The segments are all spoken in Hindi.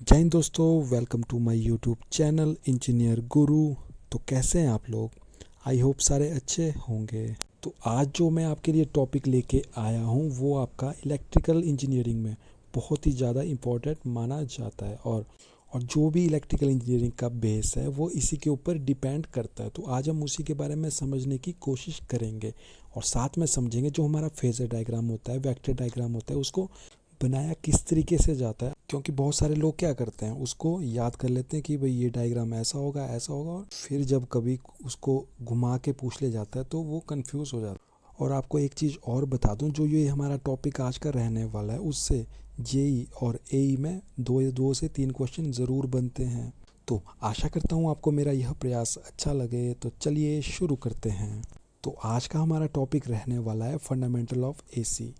जय हिंद दोस्तों, welcome to my YouTube channel engineer Guru. तो कैसे हैं आप लोग? आई होप सारे अच्छे होंगे। तो आज जो मैं आपके लिए टॉपिक लेके आया हूँ वो आपका इलेक्ट्रिकल इंजीनियरिंग में बहुत ही ज़्यादा इम्पोर्टेंट माना जाता है और जो भी इलेक्ट्रिकल इंजीनियरिंग का बेस है वो इसी के ऊपर डिपेंड करता है। तो आज हम उसी के बारे में समझने की कोशिश करेंगे और साथ में समझेंगे जो हमारा फेजर डायग्राम होता है, वेक्टर डायग्राम होता है, उसको बनाया किस तरीके से जाता है। क्योंकि बहुत सारे लोग क्या करते हैं, उसको याद कर लेते हैं कि भाई ये डायग्राम ऐसा होगा ऐसा होगा, और फिर जब कभी उसको घुमा के पूछ ले जाता है तो वो कंफ्यूज हो जाता है। और आपको एक चीज़ और बता दूं, जो ये हमारा टॉपिक आज का रहने वाला है उससे जेई और एई में दो से तीन क्वेश्चन ज़रूर बनते हैं। तो आशा करता हूँ आपको मेरा यह प्रयास अच्छा लगे। तो चलिए शुरू करते हैं। तो आज का हमारा टॉपिक रहने वाला है फंडामेंटल ऑफ एसी।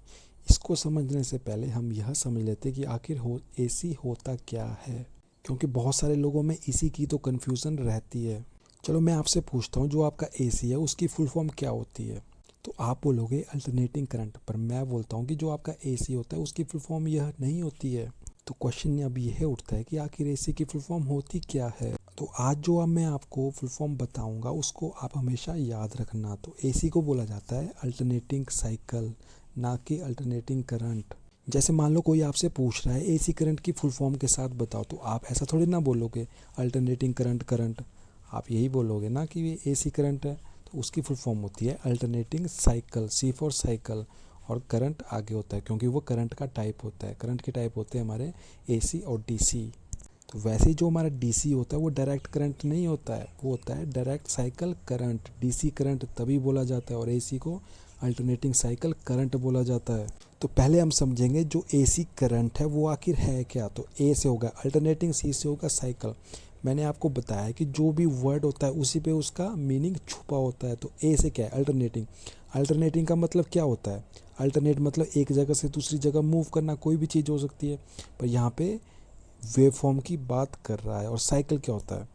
इसको समझने से पहले हम यह समझ लेते हैं कि आखिर एसी होता क्या है, क्योंकि बहुत सारे लोगों में इसी की तो कन्फ्यूज़न रहती है। चलो मैं आपसे पूछता हूँ, जो आपका एसी है उसकी फुल फॉर्म क्या होती है? तो आप बोलोगे अल्टरनेटिंग करंट, पर मैं बोलता हूँ कि जो आपका एसी होता है उसकी फुल फॉर्म यह नहीं होती है। तो क्वेश्चन अब यह उठता है कि आखिर एसी की फुल फॉर्म होती क्या है। तो आज जो अब मैं आपको फुल फॉर्म बताऊंगा उसको आप हमेशा याद रखना। तो एसी को बोला जाता है अल्टरनेटिंग साइकिल, ना कि अल्टरनेटिंग करंट। जैसे मान लो कोई आपसे पूछ रहा है एसी करंट की फुल फॉर्म के साथ बताओ, तो आप ऐसा थोड़ी ना बोलोगे अल्टरनेटिंग करंट करंट। आप यही बोलोगे ना कि ये एसी करंट है, तो उसकी फुल फॉर्म होती है alternating cycle, C for cycle, और करंट आगे होता है क्योंकि वो करंट का टाइप होता है। करंट के टाइप होते हैं हमारे एसी और डीसी। तो वैसे ही जो हमारा डीसी होता है वो डायरेक्ट करंट नहीं होता है, वो होता है direct cycle current. DC current तभी बोला जाता है और एसी को अल्टरनेटिंग साइकिल करंट बोला जाता है। तो पहले हम समझेंगे जो एसी करंट है वो आखिर है क्या। तो ए से होगा अल्टरनेटिंग, सी से होगा साइकिल। मैंने आपको बताया कि जो भी वर्ड होता है उसी पे उसका मीनिंग छुपा होता है। तो ए से क्या है? अल्टरनेटिंग। अल्टरनेटिंग का मतलब क्या होता है? अल्टरनेट मतलब एक जगह से दूसरी जगह मूव करना, कोई भी चीज़ हो सकती है, पर यहाँ पे वेव फॉर्म की बात कर रहा है। और साइकिल क्या होता है?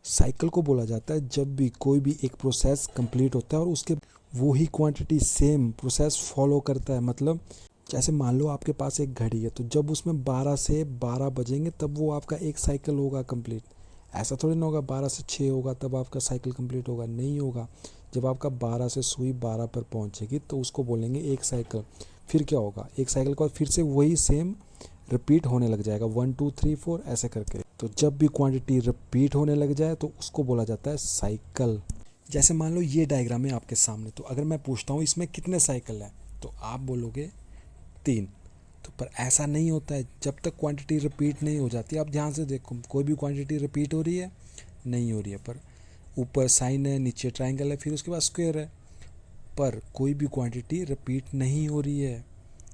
साइकिल को बोला जाता है जब भी कोई भी एक प्रोसेस कंप्लीट होता है और उसके वो ही क्वांटिटी सेम प्रोसेस फॉलो करता है। मतलब जैसे मान लो आपके पास एक घड़ी है, तो जब उसमें 12 से 12 बजेंगे तब वो आपका एक साइकिल होगा कंप्लीट। ऐसा थोड़ी ना होगा 12 से 6 होगा तब आपका साइकिल कंप्लीट होगा, नहीं होगा। जब आपका 12 से सुई 12 पर पहुंचेगी तो उसको बोलेंगे एक साइकिल। फिर क्या होगा? एक साइकिल के बाद फिर से वही सेम रिपीट होने लग जाएगा, 1 2 3 4 ऐसे करके। तो जब भी क्वांटिटी रिपीट होने लग जाए तो उसको बोला जाता है साइकिल। जैसे मान लो ये डायग्राम है आपके सामने, तो अगर मैं पूछता हूँ इसमें कितने साइकिल हैं, तो आप बोलोगे 3। तो पर ऐसा नहीं होता है जब तक क्वांटिटी रिपीट नहीं हो जाती। आप ध्यान से देखो, कोई भी क्वांटिटी रिपीट हो रही है? नहीं हो रही है। पर ऊपर साइन है, नीचे ट्राइंगल है, फिर उसके बाद स्क्वायर है, पर कोई भी क्वांटिटी रिपीट नहीं हो रही है।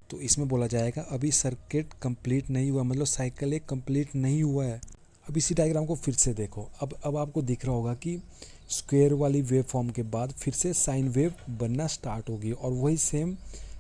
तो इसमें बोला जाएगा अभी सर्किट कंप्लीट नहीं हुआ, मतलब साइकिल एक कंप्लीट नहीं हुआ है। अब इसी डायग्राम को फिर से देखो। अब आपको दिख रहा होगा कि स्क्वायर वाली वेव फॉर्म के बाद फिर से साइन वेव बनना स्टार्ट होगी और वही सेम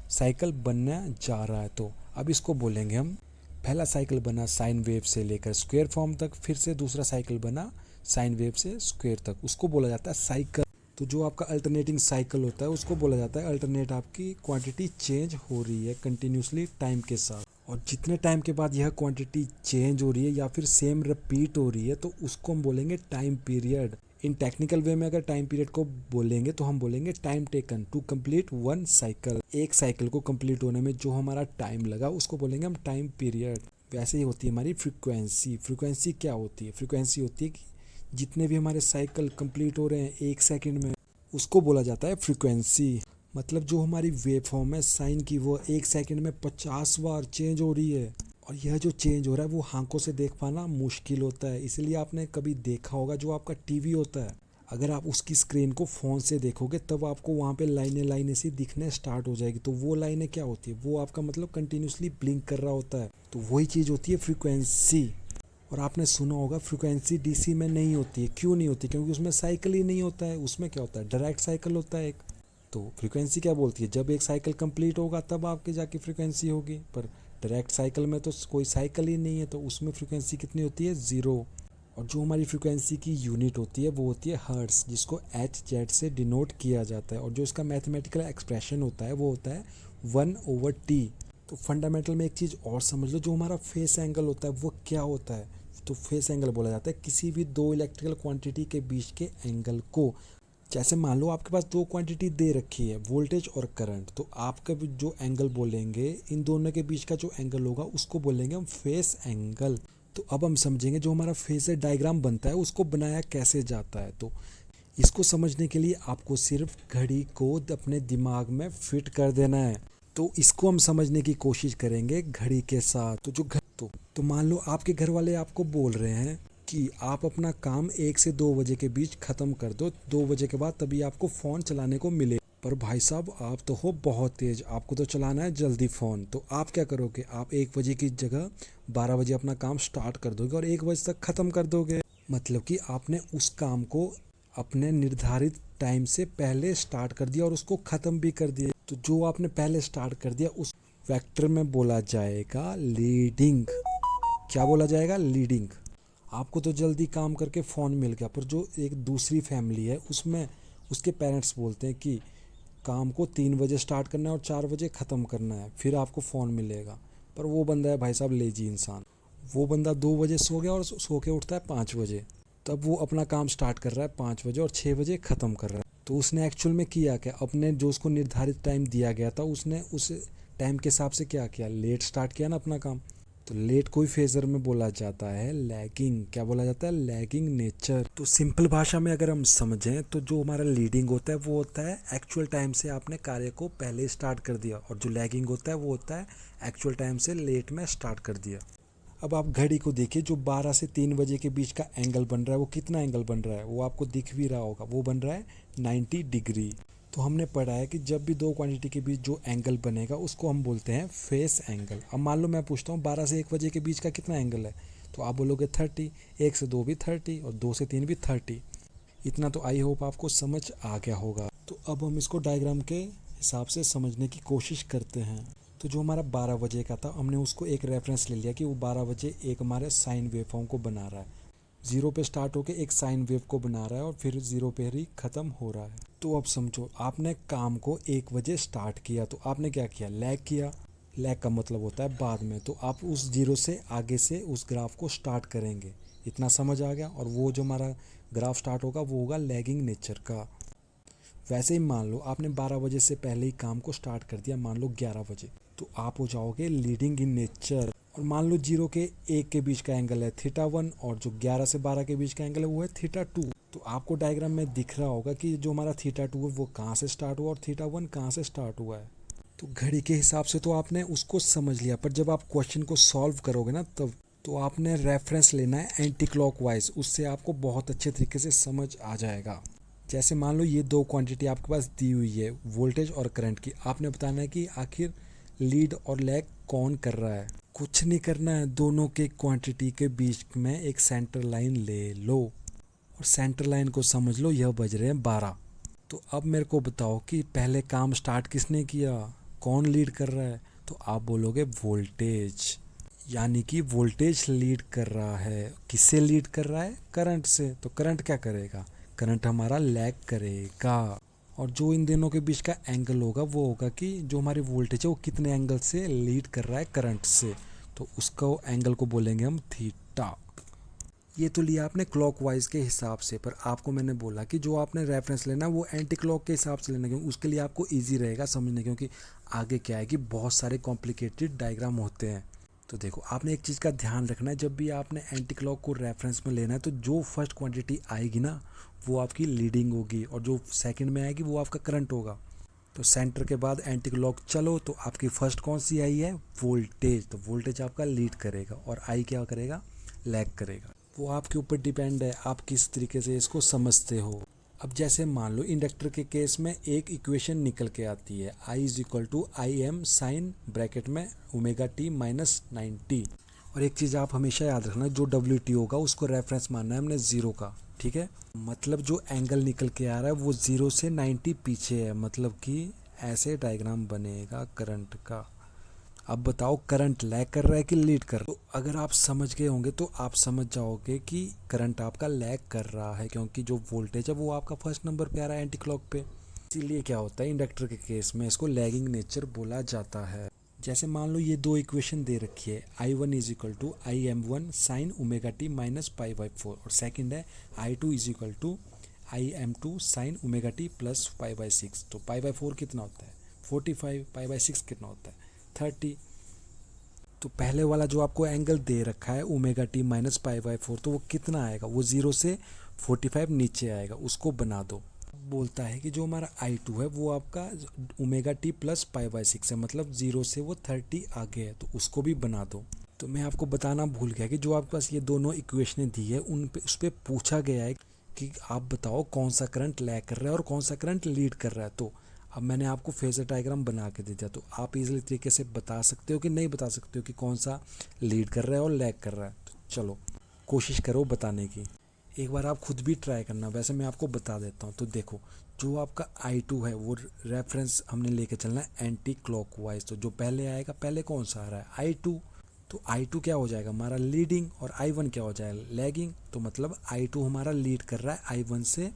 साइकिल बनना जा रहा है। तो अब इसको बोलेंगे हम, पहला साइकिल बना साइन वेव से लेकर स्क्वायर फॉर्म तक, फिर से दूसरा साइकिल बना साइन वेव से स्क्वायर तक, उसको बोला जाता है साइकिल। तो जो आपका अल्टरनेटिंग साइकिल होता है उसको बोला जाता है अल्टरनेट, आपकी क्वांटिटी चेंज हो रही है कंटिन्यूसली टाइम के साथ। और जितने टाइम के बाद यह क्वांटिटी चेंज हो रही है या फिर सेम रिपीट हो रही है तो उसको हम बोलेंगे time period. In technical way में अगर टाइम पीरियड को बोलेंगे तो हम बोलेंगे time taken to complete one cycle. एक साइकिल को कंप्लीट होने में जो हमारा टाइम लगा उसको बोलेंगे हम टाइम पीरियड। वैसे ही होती है हमारी फ्रीक्वेंसी। फ्रीक्वेंसी क्या होती है? फ्रीक्वेंसी होती है कि जितने भी हमारे साइकिल कंप्लीट हो रहे हैं एक सेकंड में, उसको बोला जाता है फ्रीक्वेंसी। मतलब जो हमारी वेव फॉर्म है साइन की, वो एक सेकंड में 50 बार चेंज हो रही है। और यह जो चेंज हो रहा है वो आंखों से देख पाना मुश्किल होता है। इसलिए आपने कभी देखा होगा जो आपका टीवी होता है, अगर आप उसकी स्क्रीन को फ़ोन से देखोगे तब आपको वहाँ पे लाइनें लाइनें सी दिखने स्टार्ट हो जाएगी। तो वो लाइनें क्या होती है? वो आपका मतलब कंटिन्यूसली ब्लिंक कर रहा होता है। तो वही चीज़ होती है फ्रीक्वेंसी। और आपने सुना होगा फ्रीक्वेंसी डीसी में नहीं होती है। क्यों नहीं होती? क्योंकि उसमें साइकिल ही नहीं होता है। उसमें क्या होता है? डायरेक्ट साइकिल होता है एक। तो फ्रीक्वेंसी क्या बोलती है? जब एक साइकिल कंप्लीट होगा तब आपके जाके फ्रीक्वेंसी होगी। पर डायरेक्ट साइकिल में तो कोई साइकिल ही नहीं है, तो उसमें फ्रीक्वेंसी कितनी होती है? ज़ीरो। और जो हमारी फ्रीक्वेंसी की यूनिट होती है वो होती है हर्ट्स, जिसको एच जेड से डिनोट किया जाता है। और जो इसका मैथमेटिकल एक्सप्रेशन होता है वो होता है 1/t। तो फंडामेंटल में एक चीज़ और समझ लो, जो हमारा फेस एंगल होता है वो क्या होता है। तो फेस एंगल बोला जाता है किसी भी दो इलेक्ट्रिकल क्वांटिटी के बीच के एंगल को। जैसे मान लो आपके पास दो क्वांटिटी दे रखी है, वोल्टेज और करंट, तो आपका भी जो एंगल बोलेंगे इन दोनों के बीच का जो एंगल होगा उसको बोलेंगे हम फेस एंगल। तो अब हम समझेंगे जो हमारा फेजर डायग्राम बनता है उसको बनाया कैसे जाता है। तो इसको समझने के लिए आपको सिर्फ घड़ी को अपने दिमाग में फिट कर देना है। तो इसको हम समझने की कोशिश करेंगे घड़ी के साथ। तो जो तो मान लो आपके घर वाले आपको बोल रहे हैं कि आप अपना काम 1 से 2 बजे के बीच ख़त्म कर दो, 2 बजे के बाद तभी आपको फ़ोन चलाने को मिले। पर भाई साहब आप तो हो बहुत तेज़, आपको तो चलाना है जल्दी फ़ोन। तो आप क्या करोगे, आप 1 बजे की जगह 12 बजे अपना काम स्टार्ट कर दोगे और 1 बजे तक ख़त्म कर दोगे। मतलब कि आपने उस काम को अपने निर्धारित टाइम से पहले स्टार्ट कर दिया और उसको ख़त्म भी कर दिया। तो जो आपने पहले स्टार्ट कर दिया उस वेक्टर में बोला जाएगा लीडिंग। क्या बोला जाएगा, लीडिंग। आपको तो जल्दी काम करके फ़ोन मिल गया, पर जो एक दूसरी फैमिली है उसमें उसके पेरेंट्स बोलते हैं कि काम को 3 बजे स्टार्ट करना है और 4 बजे ख़त्म करना है, फिर आपको फ़ोन मिलेगा। पर वो बंदा है भाई साहब लेजी इंसान, वो बंदा 2 बजे सो गया और सो के उठता है 5 बजे। तब वो अपना काम स्टार्ट कर रहा है 5 बजे और 6 बजे ख़त्म कर रहा है। तो उसने एक्चुअल में किया क्या, अपने जो उसको निर्धारित टाइम दिया गया था उसने उस टाइम के हिसाब से क्या किया, लेट स्टार्ट किया ना अपना काम। तो लेट को ही फेजर में बोला जाता है लैगिंग। क्या बोला जाता है, लैगिंग नेचर। तो सिंपल भाषा में अगर हम समझें तो जो हमारा लीडिंग होता है वो होता है एक्चुअल टाइम से आपने कार्य को पहले स्टार्ट कर दिया, और जो लैगिंग होता है वो होता है एक्चुअल टाइम से लेट में स्टार्ट कर दिया। अब आप घड़ी को देखिए, जो 12 से 3 बजे के बीच का एंगल बन रहा है वो कितना एंगल बन रहा है, वो आपको दिख भी रहा होगा, वो बन रहा है 90 डिग्री। तो हमने पढ़ा है कि जब भी दो क्वांटिटी के बीच जो एंगल बनेगा उसको हम बोलते हैं फेस एंगल। अब मान लो मैं पूछता हूँ 12 से 1 बजे के बीच का कितना एंगल है, तो आप बोलोगे 30, 1 से 2 भी 30 और 2 से 3 भी 30। इतना तो आई होप आपको समझ आ गया होगा। तो अब हम इसको डायग्राम के हिसाब से समझने की कोशिश करते हैं। तो जो हमारा 12 बजे का था हमने उसको एक रेफरेंस ले लिया कि वो 12 बजे एक हमारे साइन वेव फॉर्म को बना रहा है, 0 पे स्टार्ट होके एक साइन वेव को बना रहा है और फिर 0 पे ही ख़त्म हो रहा है। तो अब समझो आपने काम को 1 बजे स्टार्ट किया, तो आपने क्या किया, लैग किया। लैग का मतलब होता है बाद में। तो आप उस 0 से आगे से उस ग्राफ को स्टार्ट करेंगे। इतना समझ आ गया। और वो जो हमारा ग्राफ स्टार्ट होगा वो होगा लैगिंग नेचर का। वैसे ही मान लो आपने 12 बजे से पहले ही काम को स्टार्ट कर दिया, मान लो 11 बजे, तो आप हो जाओगे लीडिंग इन नेचर। और मान लो 0 के 1 के बीच का एंगल है θ1 और जो 11 से 12 के बीच का एंगल है वो है θ2। तो आपको डायग्राम में दिख रहा होगा कि जो हमारा θ2 है वो कहाँ से स्टार्ट हुआ और θ1 कहाँ से स्टार्ट हुआ है। तो घड़ी के हिसाब से तो आपने उसको समझ लिया, पर जब आप क्वेश्चन को सॉल्व करोगे ना तब तो आपने रेफरेंस लेना है एंटी क्लॉकवाइज, उससे आपको बहुत अच्छे तरीके से समझ आ जाएगा। जैसे मान लो ये दो क्वांटिटी आपके पास दी हुई है वोल्टेज और करंट की, आपने बताना है कि आखिर लीड और लैग कौन कर रहा है। कुछ नहीं करना है, दोनों के क्वांटिटी के बीच में एक सेंटर लाइन ले लो और सेंटर लाइन को समझ लो यह बज रहे हैं 12। तो अब मेरे को बताओ कि पहले काम स्टार्ट किसने किया, कौन लीड कर रहा है। तो आप बोलोगे वोल्टेज, यानी कि वोल्टेज लीड कर रहा है। किससे लीड कर रहा है, करंट से। तो करंट क्या करेगा, करंट हमारा लैग करेगा। और जो इन दोनों के बीच का एंगल होगा वो होगा कि जो हमारी वोल्टेज है वो कितने एंगल से लीड कर रहा है करंट से, तो उसका एंगल को बोलेंगे हम थीटा। ये तो लिया आपने क्लॉकवाइज के हिसाब से, पर आपको मैंने बोला कि जो आपने रेफरेंस लेना वो एंटी क्लॉक के हिसाब से लेना, क्योंकि उसके लिए आपको ईजी रहेगा समझने, क्योंकि आगे क्या है कि बहुत सारे कॉम्प्लिकेटेड डायग्राम होते हैं। तो देखो आपने एक चीज़ का ध्यान रखना है, जब भी आपने एंटी क्लॉक को रेफरेंस में लेना है तो जो फर्स्ट क्वांटिटी आएगी ना वो आपकी लीडिंग होगी और जो सेकंड में आएगी वो आपका करंट होगा। तो सेंटर के बाद एंटी क्लॉक चलो, तो आपकी फर्स्ट कौन सी आई है, वोल्टेज। तो वोल्टेज आपका लीड करेगा और आई क्या करेगा, लैग करेगा। वो आपके ऊपर डिपेंड है आप किस तरीके से इसको समझते हो। अब जैसे मान लो इंडक्टर के केस में एक इक्वेशन निकल के आती है, I is equal to I M sine bracket में ओमेगा टी माइनस 90। और एक चीज़ आप हमेशा याद रखना, जो डब्ल्यू टी होगा उसको रेफरेंस मानना है हमने 0 का, ठीक है। मतलब जो एंगल निकल के आ रहा है वो 0 से 90 पीछे है, मतलब कि ऐसे डायग्राम बनेगा करंट का। अब बताओ करंट लैग कर रहा है कि लीड कर रहा है। तो अगर आप समझ गए होंगे तो आप समझ जाओगे कि करंट आपका लैग कर रहा है, क्योंकि जो वोल्टेज है वो आपका फर्स्ट नंबर पे आ रहा है एंटी क्लॉक पे। इसीलिए क्या होता है इंडक्टर के केस में इसको लैगिंग नेचर बोला जाता है। जैसे मान लो ये दो इक्वेशन दे रखी है, I1 is equal to IM1 sine omega T minus pi by 4, और सेकेंड है I2 is equal to IM2 sine omega T plus pi by 6। तो पाई बाई 4 कितना होता है 45, पाई बाई 6 कितना होता है 30। तो पहले वाला जो आपको एंगल दे रखा है omega T minus pi by 4, तो वो कितना आएगा, वो 0 से 45 नीचे आएगा, उसको बना दो। बोलता है कि जो हमारा I2 है वो आपका omega T plus pi by 6 है, मतलब 0 से वो 30 आगे है, तो उसको भी बना दो। तो मैं आपको बताना भूल गया कि जो आपके पास ये दोनों इक्वेशनें दी है उन पे उस पर पूछा गया है कि आप बताओ कौन सा करंट लैग कर रहा है और कौन सा करंट लीड कर रहा है। तो अब मैंने आपको फेजर डायग्राम बना के दे दिया, तो आप इजीली तरीके से बता सकते हो कि नहीं बता सकते हो कि कौन सा लीड कर रहा है और लैग कर रहा है। तो चलो कोशिश करो बताने की, एक बार आप खुद भी ट्राई करना। वैसे मैं आपको बता देता हूँ। तो देखो जो आपका I2 है वो रेफरेंस हमने लेके चलना है एंटी क्लॉकवाइज। तो जो पहले आएगा, पहले कौन सा आ रहा है I2, तो I2 क्या हो जाएगा हमारा लीडिंग, और I1 क्या हो जाएगा लैगिंग। तो मतलब I2 हमारा लीड कर रहा है I1 से।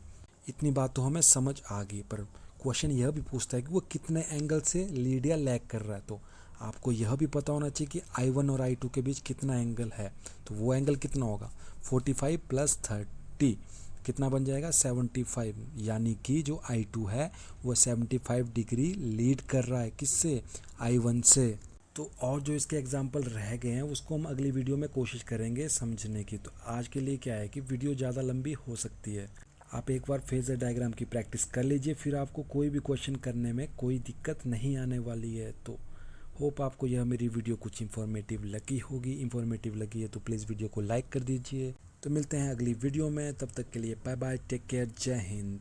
इतनी बात तो हमें समझ आ गई, पर क्वेश्चन यह भी पूछता है कि वो कितने एंगल से लीड या लैग कर रहा है। तो आपको यह भी पता होना चाहिए कि I1 और I2 के बीच कितना एंगल है। तो वो एंगल कितना होगा 45 प्लस 30 कितना बन जाएगा 75, यानी कि जो I2 है वो 75 डिग्री लीड कर रहा है किससे I1 से। तो और जो इसके एग्जाम्पल रह गए हैं उसको हम अगली वीडियो में कोशिश करेंगे समझने की। तो आज के लिए क्या है कि वीडियो ज़्यादा लंबी हो सकती है, आप एक बार फेजर डायग्राम की प्रैक्टिस कर लीजिए, फिर आपको कोई भी क्वेश्चन करने में कोई दिक्कत नहीं आने वाली है। तो होप आपको यह मेरी वीडियो कुछ इन्फॉर्मेटिव लगी होगी। इन्फॉर्मेटिव लगी है तो प्लीज़ वीडियो को लाइक कर दीजिए। तो मिलते हैं अगली वीडियो में, तब तक के लिए बाय बाय, टेक केयर, जय हिंद।